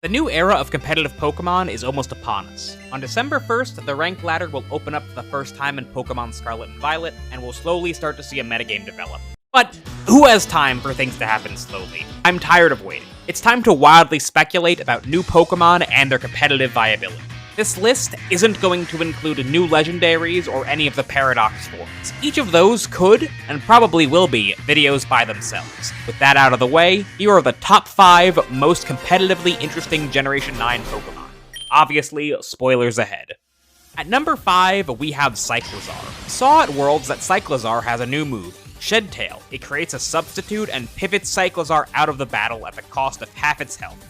The new era of competitive Pokemon is almost upon us. On December 1st, the rank ladder will open up for the first time in Pokemon Scarlet and Violet, and we'll slowly start to see a metagame develop. But who has time for things to happen slowly? I'm tired of waiting. It's time to wildly speculate about new Pokemon and their competitive viability. This list isn't going to include new legendaries or any of the Paradox forms. Each of those could, and probably will be, videos by themselves. With that out of the way, here are the top 5 most competitively interesting Generation 9 Pokemon. Obviously, spoilers ahead. At number 5, we have Cyclazar. We saw at Worlds that Cyclazar has a new move, Shed Tail. It creates a substitute and pivots Cyclazar out of the battle at the cost of half its health.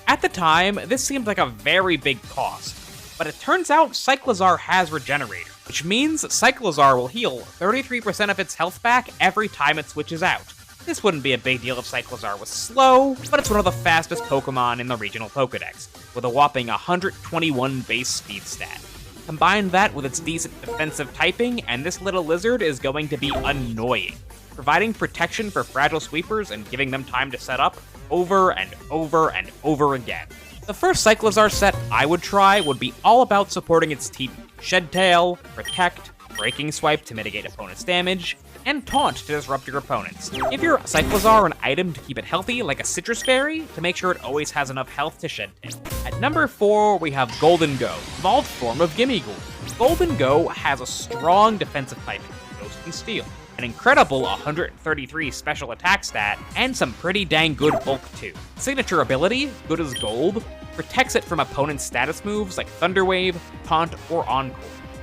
At the time, this seemed like a very big cost. But it turns out Cyclazar has Regenerator, which means Cyclazar will heal 33% of its health back every time it switches out. This wouldn't be a big deal if Cyclazar was slow, but it's one of the fastest Pokemon in the regional Pokedex, with a whopping 121 base speed stat. Combine that with its decent defensive typing, and this little lizard is going to be annoying, providing protection for fragile sweepers and giving them time to set up over and over and over again. The first Cyclazar set I would try would be all about supporting its TP. Shed Tail, Protect, Breaking Swipe to mitigate opponent's damage, and Taunt to disrupt your opponents. Give your Cyclazar an item to keep it healthy, like a Citrus Berry, to make sure it always has enough health to Shed Tail. At number 4, we have goldengo, evolved form of Gimmighoul. Goldengo has a strong defensive typing, Ghost and Steel, an incredible 133 special attack stat, and some pretty dang good bulk too. Signature ability, good as gold, protects it from opponent's status moves like Thunder Wave, Taunt, or Encore,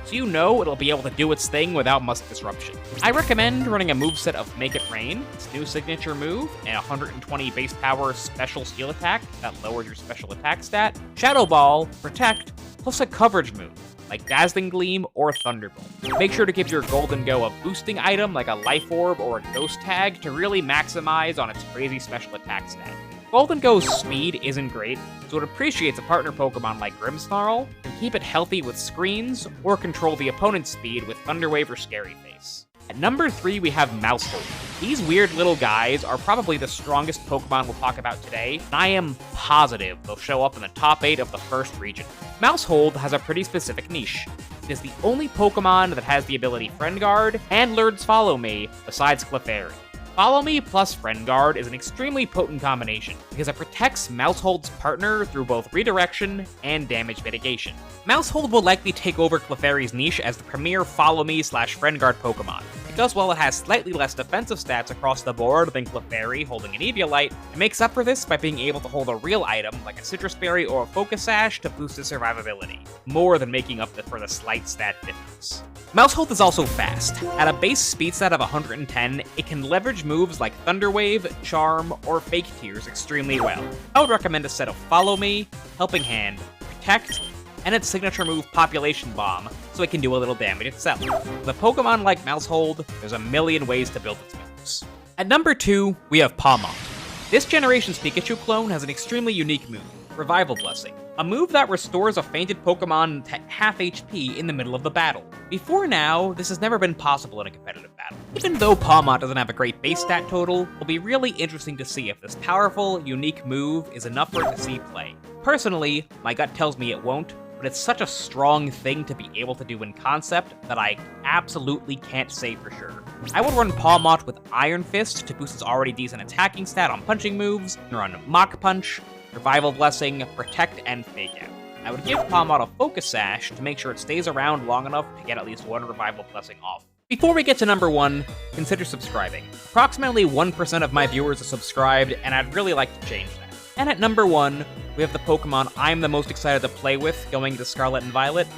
so you know it'll be able to do its thing without much disruption. I recommend running a moveset of Make It Rain, its new signature move, and 120 base power special steel attack that lowers your special attack stat, Shadow Ball, Protect, plus a coverage move like Dazzling Gleam or Thunderbolt. Make sure to give your Goldengo a boosting item like a Life Orb or a Ghost Tag to really maximize on its crazy special attack stat. Goldengo's speed isn't great, so it appreciates a partner Pokemon like Grimmsnarl, and keep it healthy with screens, or control the opponent's speed with Thunder Wave or Scary Face. At number 3, we have Mousehold. These weird little guys are probably the strongest Pokemon we'll talk about today, and I am positive they'll show up in the top 8 of the first region. Mousehold has a pretty specific niche. It is the only Pokemon that has the ability Friend Guard and Learns Follow Me, besides Clefairy. Follow Me plus Friend Guard is an extremely potent combination, because it protects Mousehold's partner through both redirection and damage mitigation. Mousehold will likely take over Clefairy's niche as the premier Follow Me / Friend Guard Pokemon, because while it has slightly less defensive stats across the board than Clefairy holding an Eviolite, it makes up for this by being able to hold a real item like a Citrus Berry or a Focus Sash to boost its survivability, more than making up for the slight stat difference. Mousehold is also fast. At a base speed stat of 110, it can leverage moves like Thunder Wave, Charm, or Fake Tears extremely well. I would recommend a set of Follow Me, Helping Hand, Protect, and its signature move Population Bomb, so it can do a little damage itself. With a Pokemon like Mousehold, there's a million ways to build its moves. At number 2, we have Palmot. This generation's Pikachu clone has an extremely unique move, Revival Blessing, a move that restores a fainted Pokemon to half HP in the middle of the battle. Before now, this has never been possible in a competitive battle. Even though Palmot doesn't have a great base stat total, it'll be really interesting to see if this powerful, unique move is enough for it to see play. Personally, my gut tells me it won't, but it's such a strong thing to be able to do in concept that I absolutely can't say for sure. I would run Palmot with Iron Fist to boost its already decent attacking stat on punching moves, and run Mach Punch, Revival Blessing, Protect, and Fake Out. I would give Palmot a Focus Sash to make sure it stays around long enough to get at least one Revival Blessing off. Before we get to number 1, consider subscribing. Approximately 1% of my viewers are subscribed, and I'd really like to change that. And at number 1, we have the Pokemon I'm the most excited to play with going to Scarlet and Violet,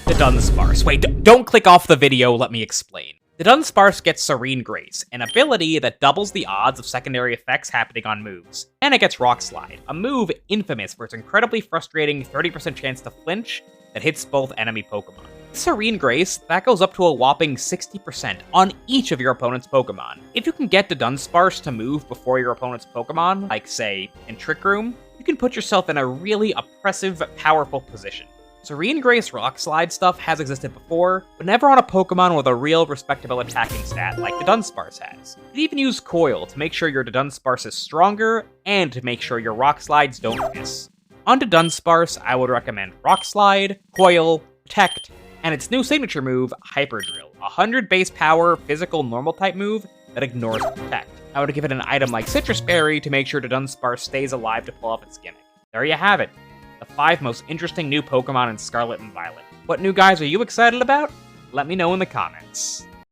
the Dunsparce. Wait, don't click off the video, let me explain. The Dunsparce gets Serene Grace, an ability that doubles the odds of secondary effects happening on moves. And it gets Rock Slide, a move infamous for its incredibly frustrating 30% chance to flinch that hits both enemy Pokemon. Serene Grace, that goes up to a whopping 60% on each of your opponent's Pokemon. If you can get the Dunsparce to move before your opponent's Pokemon, like say, in Trick Room, you can put yourself in a really oppressive, powerful position. Serene Grace Rock Slide stuff has existed before, but never on a Pokemon with a real respectable attacking stat like the Dunsparce has. You can even use Coil to make sure your Dunsparce is stronger, and to make sure your Rock Slides don't miss. Onto Dunsparce, I would recommend Rock Slide, Coil, Protect, and its new signature move, Hyper Drill, 100 base power, physical normal type move that ignores Protect. I would give it an item like Citrus Berry to make sure the Dunsparce stays alive to pull off its gimmick. There you have it, the 5 most interesting new Pokemon in Scarlet and Violet. What new guys are you excited about? Let me know in the comments.